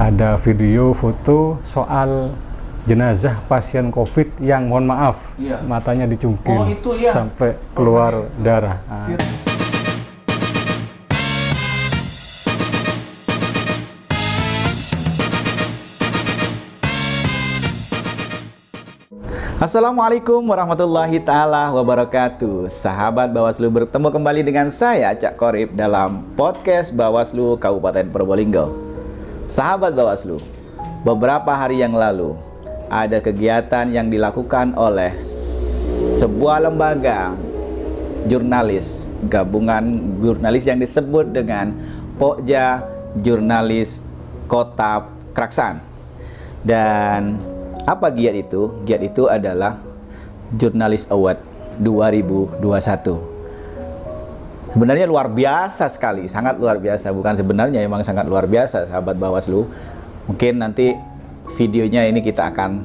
ada video foto soal jenazah pasien COVID yang mohon maaf matanya dicungkil sampai keluar darah. Assalamualaikum warahmatullahi ta'ala wabarakatuh. Sahabat Bawaslu, bertemu kembali dengan saya Cak Korib dalam podcast Bawaslu Kabupaten Probolinggo. Sahabat Bawaslu, beberapa hari yang lalu ada kegiatan yang dilakukan oleh sebuah lembaga jurnalis, gabungan jurnalis yang disebut dengan Pokja Jurnalis Kota Kraksan. Dan apa giat itu? Giat itu adalah Jurnalis Award 2021. Sebenarnya luar biasa sekali, sangat luar biasa. Bukan sebenarnya, memang sangat luar biasa, sahabat Bawaslu. Mungkin nanti videonya ini kita akan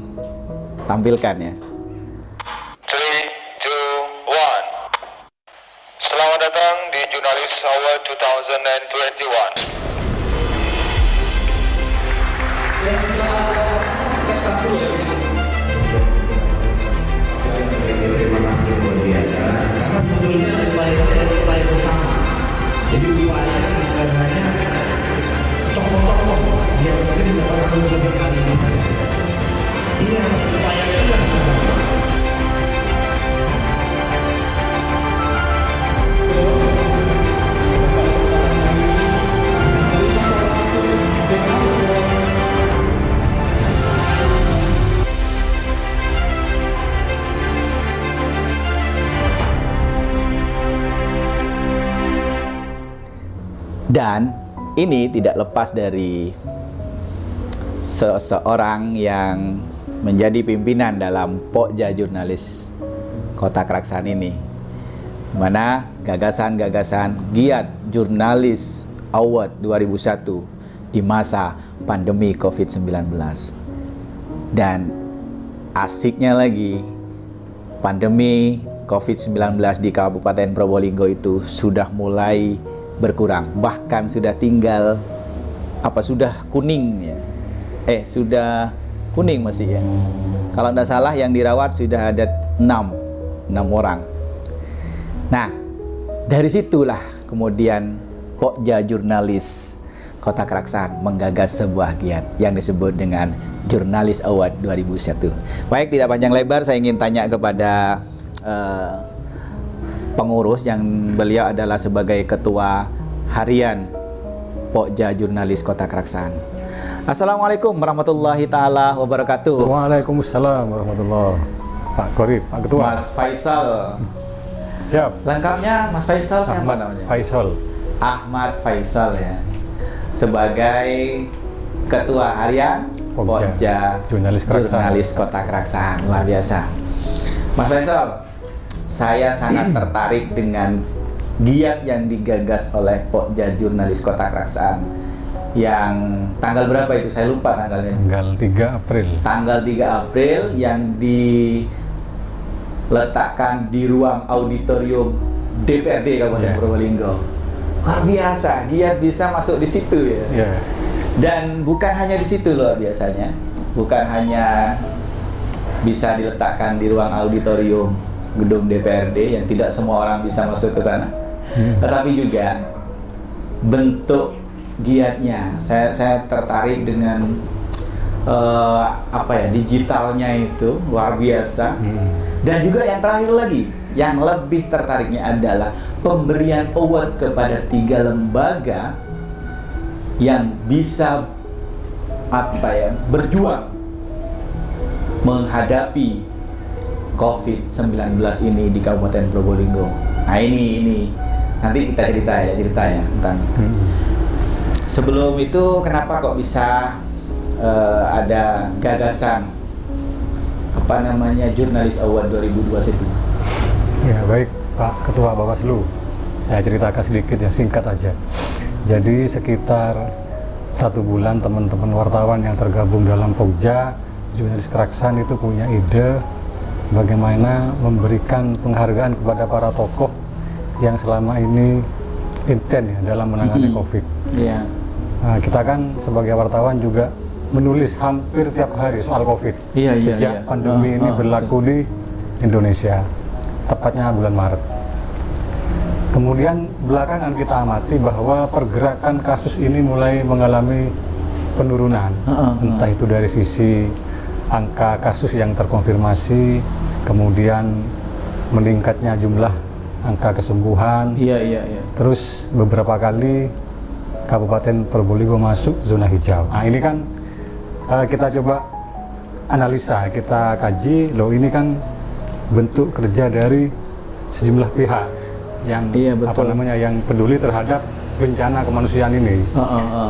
tampilkan ya. 3, 2, 1. Selamat datang di Jurnalis Award 2021. Jadi upaya bukan hanya tokoh-tokoh yang mungkin orang mengerjakan ini. Ini harus upaya kita. Dan ini tidak lepas dari seseorang yang menjadi pimpinan dalam Pokja Jurnalis Kota Kraksan ini, mana gagasan-gagasan giat Jurnalis Award 2001 di masa pandemi COVID-19. Dan asiknya lagi, pandemi COVID-19 di Kabupaten Probolinggo itu sudah mulai berkurang, bahkan sudah tinggal sudah kuning ya, sudah kuning masih ya, kalau tidak salah yang dirawat sudah ada 6 orang. Nah, dari situlah kemudian Pokja Jurnalis Kota Kraksan menggagas sebuah giat yang disebut dengan Jurnalis Award 2001. Baik, tidak panjang lebar, saya ingin tanya kepada pengurus yang beliau adalah sebagai ketua harian Pokja Jurnalis Kota Kraksan. Assalamualaikum warahmatullahi ta'ala wabarakatuh. Waalaikumsalam warahmatullahi. Pak Korib, Pak Ketua. Mas Faisal. Siap. Lengkapnya Mas Faisal siapa namanya? Faisal. Ahmad Faisal ya. Sebagai ketua harian Pokja Jurnalis Kota Kraksan. Luar biasa. Mas Faisal, saya sangat tertarik dengan giat yang digagas oleh Pokja Jurnalis Kota Kraksan yang tanggal berapa itu? Saya lupa tanggalnya. Tanggal 3 April. Tanggal 3 April yang diletakkan di ruang auditorium DPRD Kabupaten Probolinggo. Luar biasa, giat bisa masuk di situ ya. Dan bukan hanya di situ luar biasanya. Bukan hanya bisa diletakkan di ruang auditorium gedung DPRD yang tidak semua orang bisa masuk ke sana, tetapi juga bentuk giatnya. Saya tertarik dengan digitalnya itu luar biasa. Dan juga yang terakhir lagi, yang lebih tertariknya adalah pemberian award kepada 3 lembaga yang bisa berjuang menghadapi COVID-19 ini di Kabupaten Probolinggo. Nah ini nanti kita cerita ya tentang. Sebelum itu, kenapa kok bisa ada gagasan Jurnalis Award 2021? Ya baik Pak Ketua Bawaslu, saya ceritakan sedikit yang singkat aja. Jadi sekitar 1 bulan teman-teman wartawan yang tergabung dalam Pokja Jurnalis Kraksan itu punya ide bagaimana memberikan penghargaan kepada para tokoh yang selama ini intens ya dalam menangani COVID. Nah, kita kan sebagai wartawan juga menulis hampir tiap hari soal COVID. Sejak pandemi ini berlaku di Indonesia, tepatnya bulan Maret. Kemudian belakangan kita amati bahwa pergerakan kasus ini mulai mengalami penurunan, entah itu dari sisi angka kasus yang terkonfirmasi, kemudian meningkatnya jumlah angka kesembuhan. Terus beberapa kali Kabupaten Probolinggo masuk zona hijau. Nah ini kan kita coba analisa, kita kaji, loh ini kan bentuk kerja dari sejumlah pihak yang yang peduli terhadap bencana kemanusiaan ini.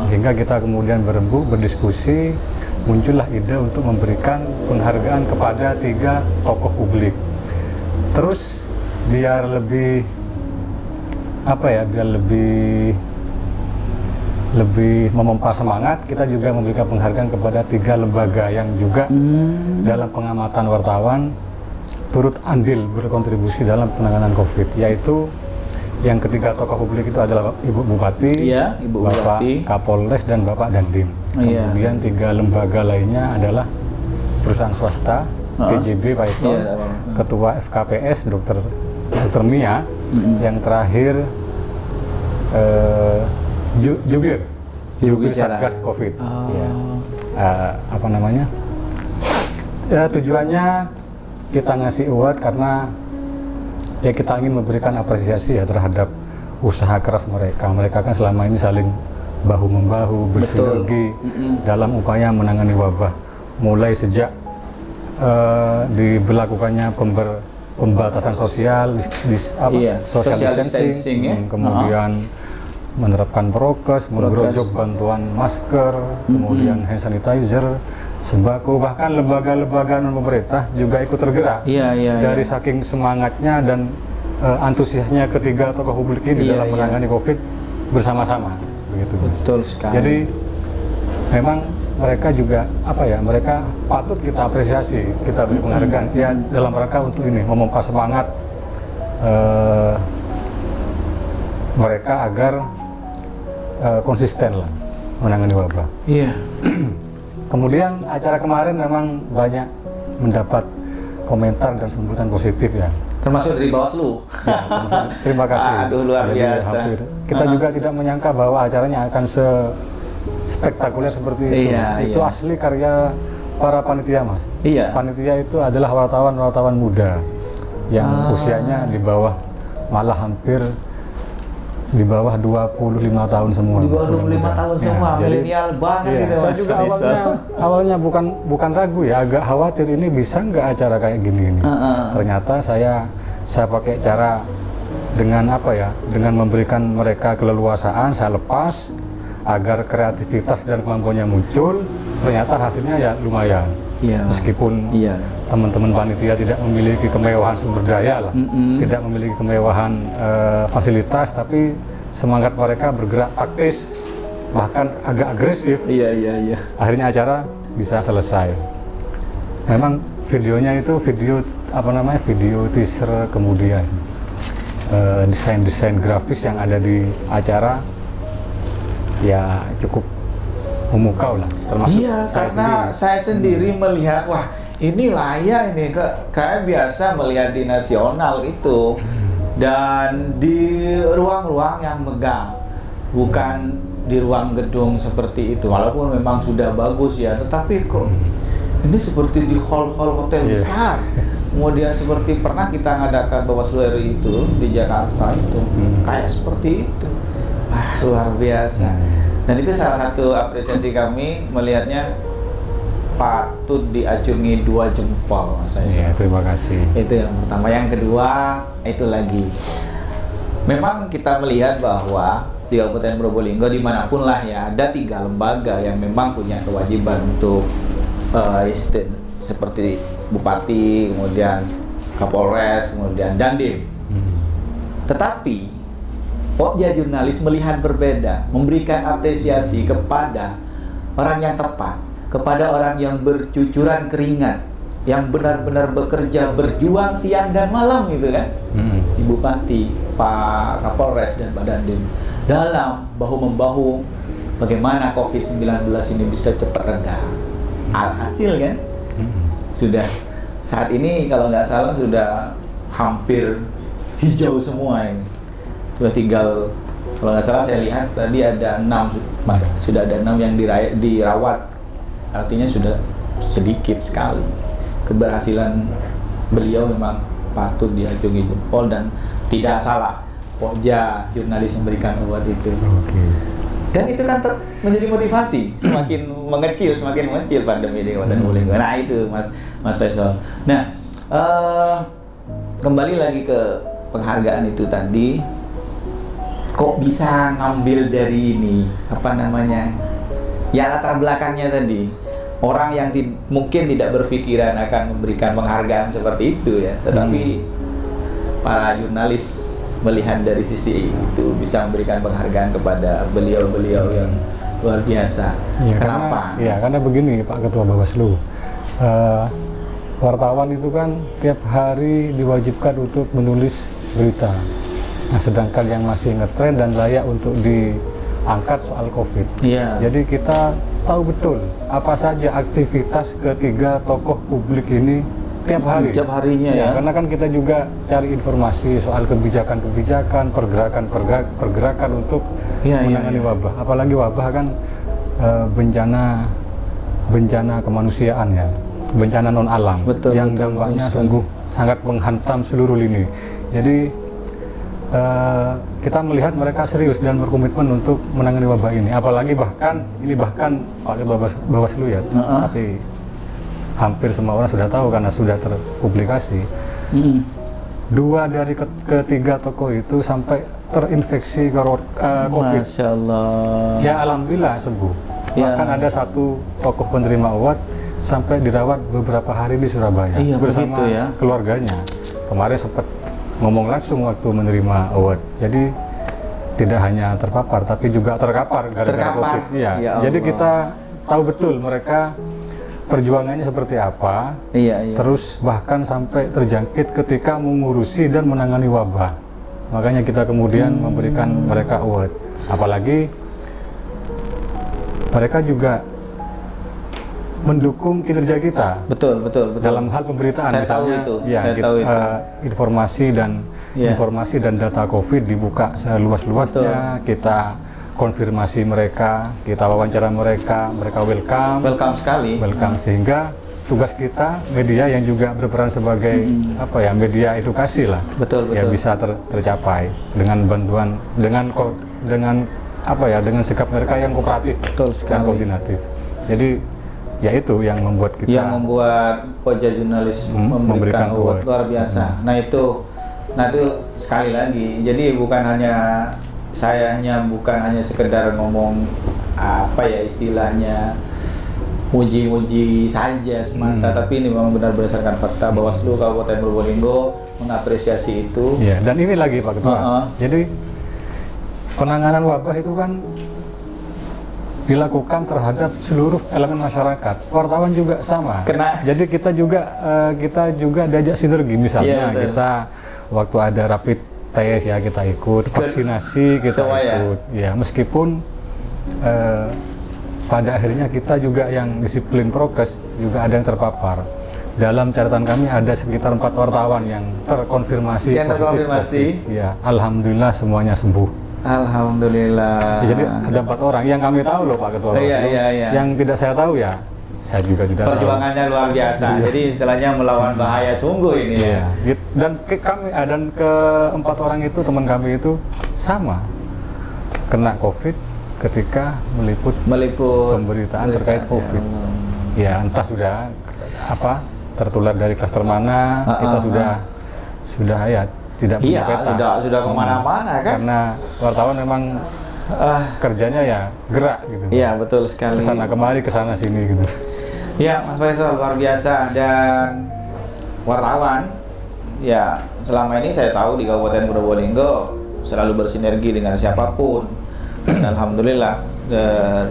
Sehingga kita kemudian berembuk, berdiskusi, muncullah ide untuk memberikan penghargaan kepada 3 tokoh publik. Terus biar lebih lebih memompa semangat, kita juga memberikan penghargaan kepada 3 lembaga yang juga dalam pengamatan wartawan turut andil berkontribusi dalam penanganan COVID, yaitu yang ketiga tokoh publik itu adalah Ibu Bupati, Bapak Kapolres, dan Bapak Dandim. Kemudian 3 lembaga lainnya adalah perusahaan swasta, PJB Pak Ito, Ketua FKPS Dr. Mia, yang terakhir Jubir Satgas COVID. Tujuannya kita ngasih award karena ya kita ingin memberikan apresiasi ya terhadap usaha keras mereka. Mereka kan selama ini saling bahu-membahu, bersinergi dalam upaya menangani wabah. Mulai sejak diberlakukannya pembatasan sosial, social distancing, kemudian menerapkan prokes, menggerojok bantuan masker, kemudian hand sanitizer, sembako, bahkan lembaga-lembaga non pemerintah juga ikut tergerak dari saking semangatnya dan antusiasnya ketiga tokoh publik ini dalam menangani COVID bersama-sama, begitu. Betul sekali. Jadi memang mereka juga mereka patut kita apresiasi, kita beri penghargaan ya dalam rangka untuk ini memompa semangat mereka agar konsisten lah menangani wabah. Kemudian acara kemarin memang banyak mendapat komentar dan sambutan positif ya. Termasuk dari Bawaslu. Terima kasih. Aduh, luar biasa. Kita juga tidak menyangka bahwa acaranya akan spektakuler seperti itu. Itu asli karya para panitia, Mas. Panitia itu adalah wartawan-wartawan muda yang usianya di bawah, malah hampir di bawah 25 tahun semua. Di bawah 25 tahun semua, milenial banget gitu. Saya juga awalnya bukan ragu ya, agak khawatir ini bisa nggak acara kayak gini ini. Ternyata saya pakai cara dengan dengan memberikan mereka keleluasaan, saya lepas agar kreativitas dan kemampuannya muncul. Ternyata hasilnya ya lumayan. Meskipun teman-teman panitia tidak memiliki kemewahan sumber daya lah, tidak memiliki kemewahan fasilitas, tapi semangat mereka bergerak taktis, bahkan agak agresif. Akhirnya acara bisa selesai. Memang videonya itu video teaser, kemudian desain grafis yang ada di acara ya cukup memukau lah, termasuk saya sendiri melihat, wah ini layak ini, kayak biasa melihat di nasional itu, dan di ruang-ruang yang megah, bukan di ruang gedung seperti itu, walaupun memang sudah bagus ya, tetapi kok ini seperti di hall-hall hotel besar. Kemudian seperti pernah kita ngadakan Bawaslu RI itu di Jakarta itu, kayak seperti itu. Luar biasa. Dan itu salah satu apresiasi kami melihatnya, patut diacungi 2 jempol, Mas. Terima kasih. Itu yang pertama. Yang kedua, itu lagi. Memang kita melihat bahwa di Kabupaten Probolinggo dimanapun lah ya, ada 3 lembaga yang memang punya kewajiban untuk seperti Bupati, kemudian Kapolres, kemudian Dandim. Tetapi Pokja Jurnalis melihat berbeda, memberikan apresiasi kepada orang yang tepat, kepada orang yang bercucuran keringat, yang benar-benar bekerja, berjuang siang dan malam gitu kan. Ibu Bupati, Pak Kapolres, dan Pak Dandim dalam bahu-membahu bagaimana COVID-19 ini bisa cepat reda. Alhasil kan, sudah saat ini kalau nggak salah sudah hampir hijau semua ini. Sudah tinggal, kalau nggak salah saya lihat tadi ada 6, sudah ada 6 yang dirawat. Artinya sudah sedikit sekali. Keberhasilan beliau memang patut diacungi jempol dan tidak salah. Pokja jurnalis memberikan obat itu. Oke. Dan itu kan menjadi motivasi, semakin mengecil pandemi di Kabupaten Probolinggo. Nah itu Mas Faisal. Nah kembali lagi ke penghargaan itu tadi, kok bisa ngambil dari ini apa namanya? Ya latar belakangnya tadi, orang yang mungkin tidak berpikiran akan memberikan penghargaan seperti itu ya, tetapi para jurnalis melihat dari sisi itu bisa memberikan penghargaan kepada beliau-beliau yang luar biasa. Ya, Kenapa? Karena begini Pak Ketua Bawaslu, wartawan itu kan tiap hari diwajibkan untuk menulis berita. Nah, sedangkan yang masih ngetren dan layak untuk diangkat soal COVID. Iya. Jadi kita tahu betul apa saja aktivitas ketiga tokoh publik ini tiap hari. Tiap harinya ya. Karena kan kita juga cari informasi soal kebijakan-kebijakan, pergerakan untuk menangani wabah. Apalagi wabah kan bencana kemanusiaan ya, bencana non alam, yang dampaknya sungguh sangat menghantam seluruh lini. Jadi kita melihat mereka serius dan berkomitmen untuk menangani wabah ini. Apalagi bahkan Pak Bawaslu ya, tapi hampir semua orang sudah tahu karena sudah terpublikasi. 2 dari ketiga tokoh itu sampai terinfeksi COVID. Masya Allah. Ya alhamdulillah sembuh. Ya. Bahkan ada 1 tokoh penerima obat sampai dirawat beberapa hari di Surabaya bersama keluarganya. Kemarin sempat ngomong langsung waktu menerima obat. Jadi tidak hanya terpapar tapi juga terkapar gara-gara COVID. Iya. Ya Jadi kita tahu betul mereka perjuangannya seperti apa. Iya. Terus bahkan sampai terjangkit ketika mengurusi dan menangani wabah. Makanya kita kemudian memberikan mereka award. Apalagi mereka juga mendukung kinerja kita. Betul. Dalam hal pemberitaan, saya misalnya, tahu itu. informasi dan data COVID dibuka seluas-luasnya. Kita konfirmasi mereka, kita wawancara mereka welcome sekali. Sehingga tugas kita media yang juga berperan sebagai media edukasi lah. Betul. Ya bisa tercapai dengan bantuan dengan sikap mereka yang kooperatif dan koordinatif. Jadi ya itu yang membuat Pokja Jurnalis memberikan award luar biasa. Nah itu sekali lagi. Jadi bukan hanya sekedar ngomong istilahnya muji-muji saja semata, tapi ini memang benar berdasarkan fakta. Bawaslu Kabupaten Probolinggo mengapresiasi itu. Ya, dan ini lagi Pak Ketua. Jadi penanganan wabah itu kan dilakukan terhadap seluruh elemen masyarakat. Wartawan juga sama. Jadi kita juga diajak sinergi, misalnya kita waktu ada rapid test ya kita ikut, vaksinasi kita ikut. Ya meskipun pada akhirnya kita juga yang disiplin prokes juga ada yang terpapar. Dalam catatan kami ada sekitar 4 wartawan yang terkonfirmasi positif. Ya, alhamdulillah semuanya sembuh. Alhamdulillah. Ya, jadi ada 4 orang yang kami tahu loh Pak Ketua. Iya. Yang tidak saya tahu ya, saya juga tidak tahu. Perjuangannya luar biasa. Jadi istilahnya melawan bahaya sungguh ini. Iya. Dan ke-4 orang itu teman kami itu sama kena COVID ketika meliput pemberitaan terkait COVID. Ya entah sudah tertular dari klaster mana, kita sudah ya tidak punya peta. Sudah kemana-mana kan? Karena wartawan memang kerjanya ya gerak gitu. Iya betul sekali. Kesana kemari, kesana sini gitu. Ya Mas Faisal luar biasa. Dan wartawan ya selama ini saya tahu di Kabupaten Probolinggo selalu bersinergi dengan siapapun. Dan alhamdulillah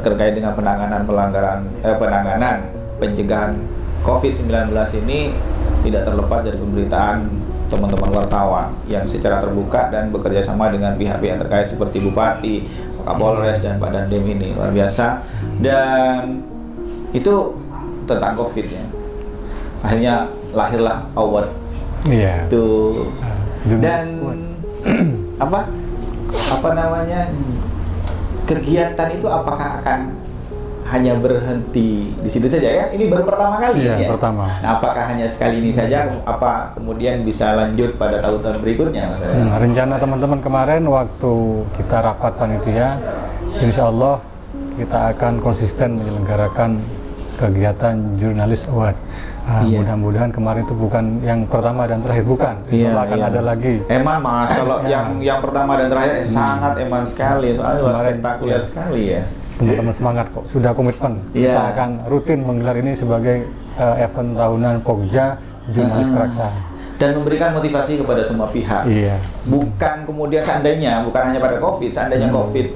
terkait dengan penanganan pencegahan COVID-19 ini tidak terlepas dari pemberitaan teman-teman wartawan yang secara terbuka dan bekerja sama dengan pihak-pihak terkait seperti Bupati, Kapolres dan Pak Dandim ini luar biasa. Dan itu tentang COVID ya. Akhirnya lahirlah award Iya. itu. Jurnalis Dan Award. apa namanya, kegiatan itu apakah akan hanya berhenti di situ saja ya? Ini baru pertama kali Iya, ya? pertama. Nah, apakah hanya sekali ini saja? Apa kemudian bisa lanjut pada tahun-tahun berikutnya, Mas? Rencana teman-teman kemarin waktu kita rapat panitia, insya Allah kita akan konsisten menyelenggarakan kegiatan Jurnalis Award. Iya. Mudah-mudahan kemarin itu bukan yang pertama dan terakhir, bukan. Insya Allah akan ada lagi. Emang Mas, kalau Ya. yang pertama dan terakhir sangat eman sekali, soalnya Kemarin, spektakuler ya. sekali ya. Teman-teman semangat kok, sudah komitmen. Iya. Kita akan rutin menggelar ini sebagai event tahunan Pokja Jurnalis Keraksaan. Dan memberikan motivasi kepada semua pihak. Iya. Bukan kemudian seandainya, bukan hanya pada COVID, seandainya COVID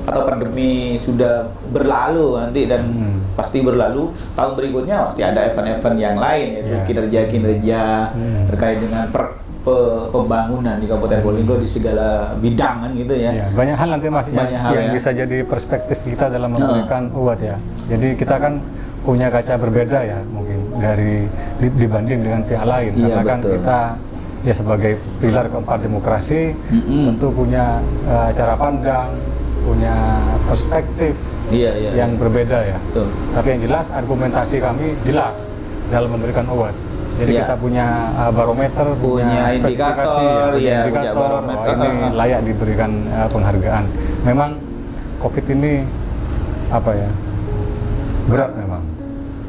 atau pandemi sudah berlalu nanti dan pasti berlalu, tahun berikutnya pasti ada event-event yang lain, yaitu Iya. kinerja-kinerja terkait dengan pembangunan di Kabupaten Probolinggo di segala bidang kan gitu ya. Ya, banyak hal nanti Mas Banyak hal yang ya. bisa jadi perspektif kita dalam memberikan award ya. Jadi kita kan punya kaca berbeda ya mungkin dari dibanding dengan pihak lain, Iya, karena kan betul. kita ya sebagai pilar keempat demokrasi tentu punya cara pandang, punya perspektif Iya. yang berbeda ya. Betul. Tapi yang jelas argumentasi kami jelas dalam memberikan award. Jadi Iya. kita punya barometer, Punya spesifikasi, indikator, punya ya, punya indikator, barometer. ini layak diberikan penghargaan. Memang COVID ini apa ya, berat memang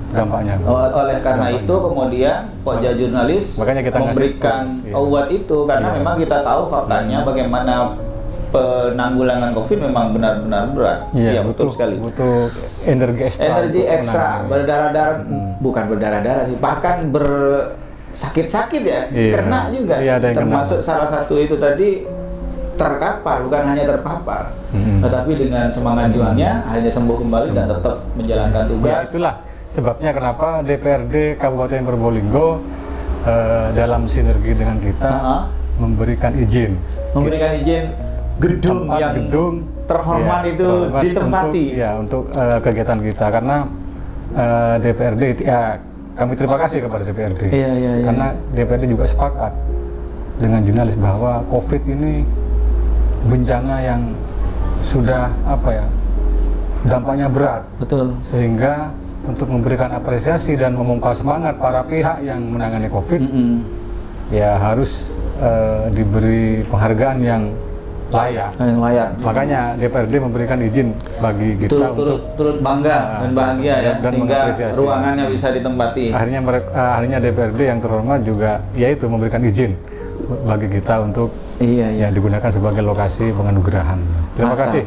dampaknya. Oleh karena Dampaknya. itu kemudian Pokja Jurnalis Makanya kita ngasih memberikan award, iya. award itu karena Iya. memang kita tahu faktanya bagaimana penanggulangan COVID memang benar-benar berat. Iya, betul sekali. Butuh energi ekstra. Energi untuk ekstra, menangani. berdarah-darah, bukan berdarah-darah sih, bahkan bersakit-sakit ya, Iya. kena juga. Iya, ada yang Termasuk kena. salah satu itu tadi terkapar, bukan hanya terpapar, tetapi dengan semangat juangnya akhirnya sembuh kembali dan tetap menjalankan Ya, tugas. itulah sebabnya kenapa DPRD Kabupaten Probolinggo dalam sinergi dengan kita memberikan izin Gedung tempat yang gedung terhormat ya, itu terhormat ditempati. untuk kegiatan kita karena DPRD ya kami terima kasih kepada DPRD Iya. karena DPRD juga sepakat dengan jurnalis bahwa COVID ini bencana yang sudah dampaknya berat, Betul. sehingga untuk memberikan apresiasi dan memompa semangat para pihak yang menangani COVID ya harus diberi penghargaan yang layak. Yang layak. Makanya DPRD memberikan izin bagi kita Turut bangga dan bahagia ya, dan sehingga mengapresiasi. ruangannya bisa ditempati. akhirnya DPRD yang terhormat juga yaitu memberikan izin bagi kita untuk Iya. digunakan sebagai lokasi penganugerahan. Terima Mantap. kasih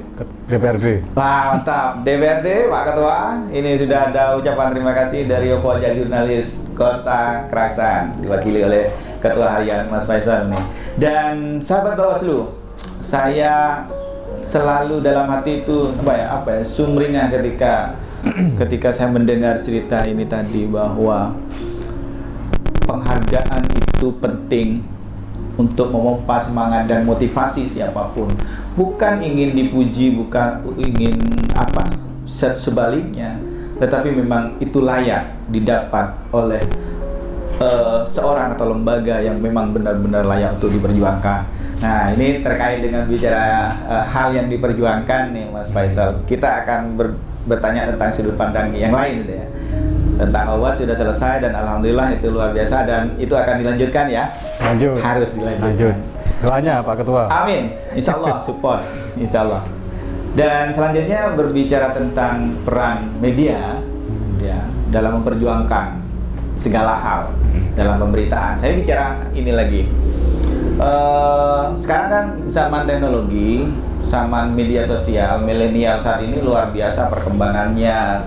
DPRD. Wah, mantap. DPRD, Pak Ketua, ini sudah ada ucapan terima kasih dari Pokja Jurnalis Kota Keraksaan, diwakili oleh Ketua Harian Mas Faisal nih. Dan sahabat Bawaslu, saya selalu dalam hati itu sumringah ketika saya mendengar cerita ini tadi, bahwa penghargaan itu penting untuk memompa semangat dan motivasi siapapun. Bukan ingin dipuji, bukan ingin sebaliknya, tetapi memang itu layak didapat oleh seorang atau lembaga yang memang benar-benar layak untuk diperjuangkan. Nah, ini terkait dengan bicara hal yang diperjuangkan nih Mas Faisal. Kita akan bertanya tentang sudut pandang yang lain gitu ya. Tentang award sudah selesai dan alhamdulillah itu luar biasa dan itu akan dilanjutkan ya. Lanjut. Harus dilanjutkan. Lanjut. Doanya Pak Ketua. Amin. Insya Allah support. Insya Allah. Dan selanjutnya berbicara tentang peran media ya dalam memperjuangkan segala hal dalam pemberitaan. Saya bicara ini lagi. Sekarang kan zaman teknologi, zaman media sosial, milenial saat ini luar biasa perkembangannya,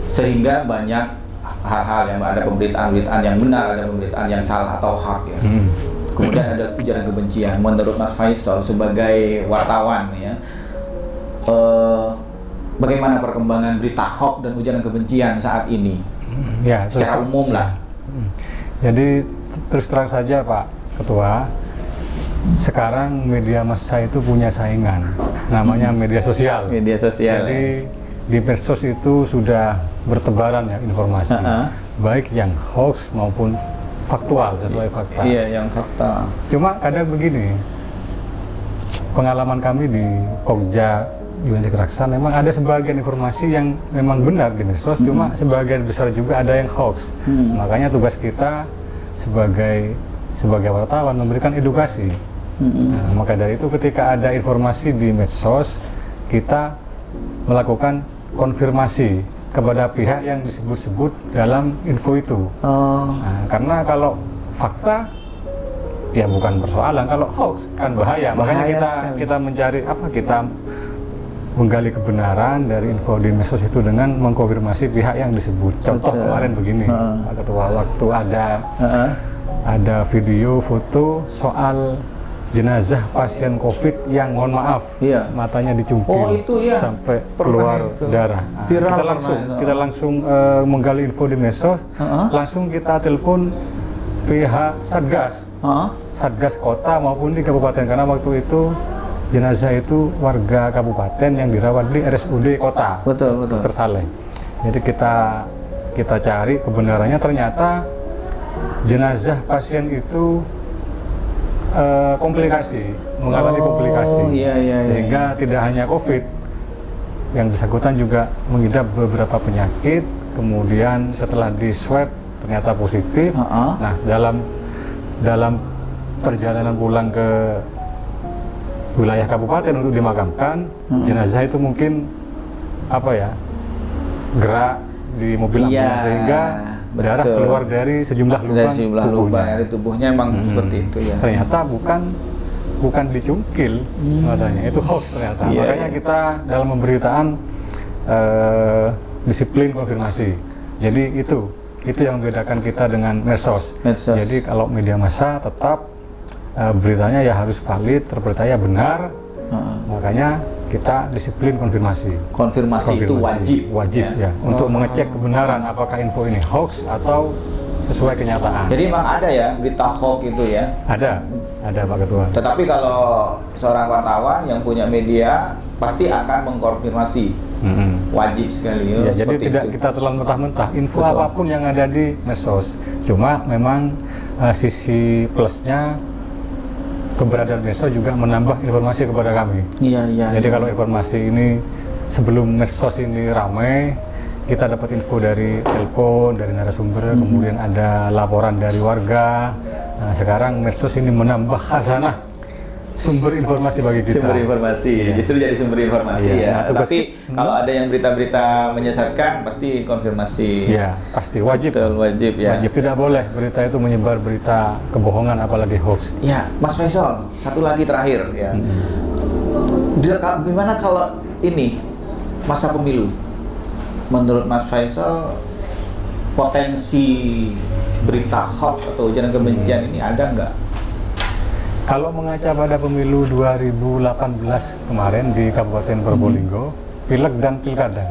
sehingga banyak hal-hal yang ada pemberitaan-pemberitaan yang benar, ada pemberitaan yang salah atau hoax ya. Kemudian ada ujaran kebencian. Menurut Mas Faisal sebagai wartawan ya, bagaimana perkembangan berita hoax dan ujaran kebencian saat ini? Ya, Secara umum lah. Jadi terus terang saja Pak Ketua, sekarang media massa itu punya saingan, namanya media sosial. Media sosial. Jadi di medsos itu sudah bertebaran ya informasi, baik yang hoax maupun faktual sesuai fakta. Iya, yang fakta. Cuma kadang begini, pengalaman kami di Pokja Juanda Keraksan memang ada sebagian informasi yang memang benar di medsos, cuma sebagian besar juga ada yang hoax. Makanya tugas kita sebagai wartawan memberikan edukasi. Nah, maka dari itu ketika ada informasi di medsos, kita melakukan konfirmasi kepada pihak yang disebut-sebut dalam info itu. Nah, karena kalau fakta ya bukan persoalan, kalau hoax kan bahaya. Makanya kita mencari kita menggali kebenaran dari info di medsos itu dengan mengkonfirmasi pihak yang disebut. Contoh kemarin begini, Pak Ketua, waktu ada video foto soal jenazah pasien COVID yang mohon maaf matanya dicungkil sampai keluar darah. Nah, kita langsung menggali info di medsos, langsung kita telepon pihak Satgas kota maupun di kabupaten, karena waktu itu jenazah itu warga kabupaten yang dirawat di RSUD kota. Betul. Dr. Saleh. Jadi kita cari kebenarannya, ternyata jenazah pasien itu mengalami komplikasi, sehingga tidak hanya COVID, yang bersangkutan juga mengidap beberapa penyakit. Kemudian setelah di swab ternyata positif. Nah, dalam perjalanan pulang ke wilayah kabupaten untuk dimakamkan, jenazah itu mungkin gerak di mobil ambulans sehingga darah keluar dari sejumlah lubang dari tubuhnya emang seperti itu ya. Ternyata bukan dicungkil, katanya itu hoax ternyata. Makanya kita dalam pemberitaan disiplin konfirmasi. Jadi itu yang membedakan kita dengan medsos. Jadi kalau media massa tetap beritanya ya harus valid, terpercaya, benar. Makanya kita disiplin konfirmasi itu wajib ya, untuk mengecek kebenaran apakah info ini hoax atau sesuai kenyataan. Jadi memang ada ya berita hoax itu ya? Ada Pak Ketua. Tetapi kalau seorang wartawan yang punya media pasti akan mengkonfirmasi. Wajib sekali ya. Jadi tidak kita telan mentah-mentah info apapun yang ada di medsos. Cuma memang sisi plusnya, keberadaan medsos juga menambah informasi kepada kami. Jadi kalau informasi ini sebelum medsos ini ramai, kita dapat info dari telepon, dari narasumber, kemudian ada laporan dari warga. Nah, sekarang medsos ini menambah khazanah sumber informasi bagi kita. Justru jadi sumber informasi ya. Nah, tapi kalau ada yang berita-berita menyesatkan, pasti konfirmasi. Ya, pasti wajib. Wajib ya. Wajib, tidak boleh berita itu menyebar berita kebohongan apalagi hoax. Ya, Mas Faisal, satu lagi terakhir ya. Gimana kalau ini masa pemilu? Menurut Mas Faisal, potensi berita hoax atau ujaran kebencian ini ada nggak? Kalau mengaca pada pemilu 2018 kemarin di Kabupaten Probolinggo, pileg dan pilkada.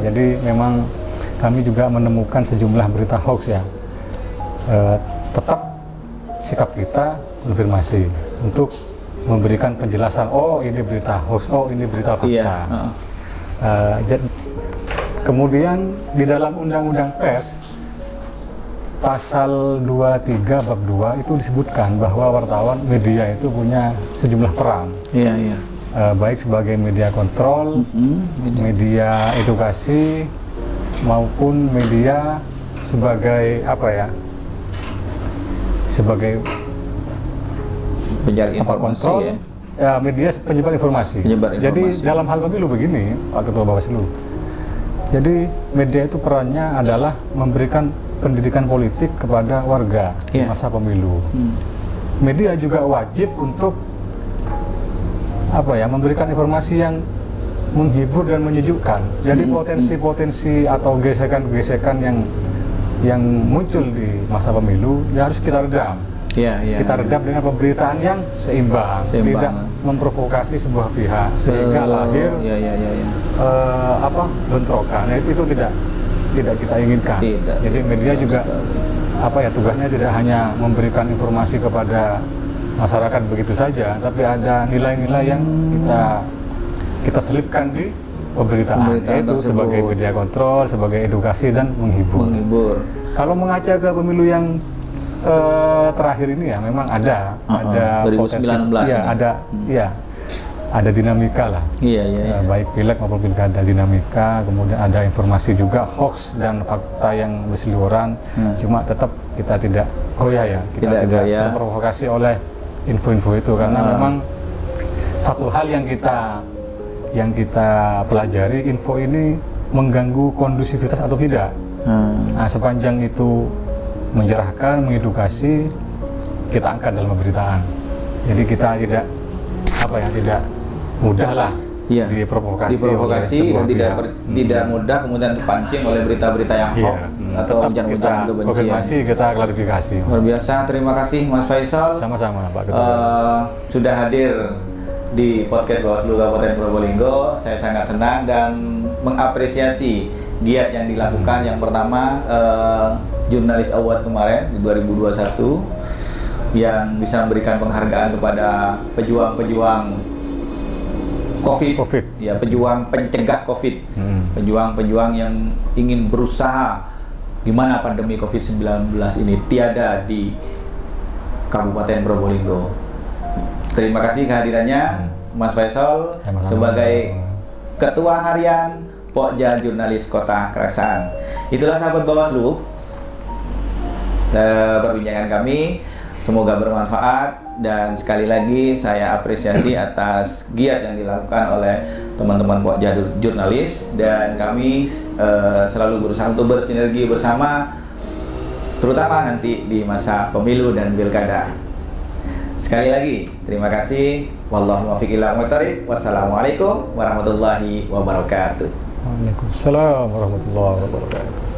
Jadi memang kami juga menemukan sejumlah berita hoax ya. Tetap sikap kita konfirmasi untuk memberikan penjelasan, oh ini berita hoax, oh ini berita fakta. Kemudian di dalam Undang-Undang Pers Pasal 23 bab 2 itu disebutkan bahwa wartawan media itu punya sejumlah peran. Baik sebagai media kontrol, media edukasi, maupun media sebagai sebagai penyebar informasi media penyebar informasi. Jadi dalam hal pemilu begini, Pak Ketua Bawaslu. Jadi media itu perannya adalah memberikan pendidikan politik kepada warga di masa pemilu. Media juga wajib untuk memberikan informasi yang menghibur dan menyejukkan. Jadi potensi-potensi atau gesekan-gesekan yang muncul di masa pemilu ya harus kita redam. Kita redam dengan pemberitaan yang seimbang. Tidak memprovokasi sebuah pihak sehingga lahir bentrokan. Nah, itu tidak kita inginkan. Jadi media juga tugasnya tidak hanya memberikan informasi kepada masyarakat begitu saja, tapi ada nilai-nilai yang kita selipkan di pemberitaan yaitu tersebut. sebagai media kontrol, sebagai edukasi dan menghibur. Kalau mengaca ke pemilu yang terakhir ini ya memang ada 2019 potensi, ya, ini. ada dinamika lah. Iya. Baik pileg maupun pilkada dinamika, kemudian ada informasi juga hoax dan fakta yang berseliweran. Cuma tetap kita tidak goyah ya, kita tidak terprovokasi oleh info-info itu karena memang satu hal yang kita pelajari, info ini mengganggu kondusivitas atau tidak. Nah, sepanjang itu mencerahkan, mengedukasi, kita angkat dalam pemberitaan. Jadi kita tidak mudah lah diprovokasi oleh sebuah dan tidak mudah kemudian terpancing oleh berita-berita yang hoax atau tetap ujar-ujaran kita kebencian. konfirmasi, kita klarifikasi. Luar biasa, terima kasih Mas Faisal. Sama-sama Pak Ketua. Sudah hadir di podcast Bawaslu Kabupaten Probolinggo. Saya sangat senang dan mengapresiasi giat yang dilakukan. Yang pertama, Jurnalis Award kemarin di 2021 yang bisa memberikan penghargaan kepada pejuang-pejuang COVID. Ya, pejuang pencegah COVID, pejuang-pejuang yang ingin berusaha gimana pandemi COVID-19 ini tiada di Kabupaten Probolinggo. Terima kasih kehadirannya Mas Faisal sebagai Ketua Harian Pokja Jurnalis Kota Keraksaan. Itulah sahabat Bawaslu, perbincangan kami, semoga bermanfaat. Dan sekali lagi saya apresiasi atas giat yang dilakukan oleh teman-teman Pokja Jurnalis, dan kami selalu berusaha untuk bersinergi bersama, terutama nanti di masa pemilu dan pilkada. Sekali lagi terima kasih. Wallahu muwaffiq ila aqwamit thoriq. Wassalamualaikum warahmatullahi wabarakatuh. Waalaikumsalam warahmatullahi wabarakatuh.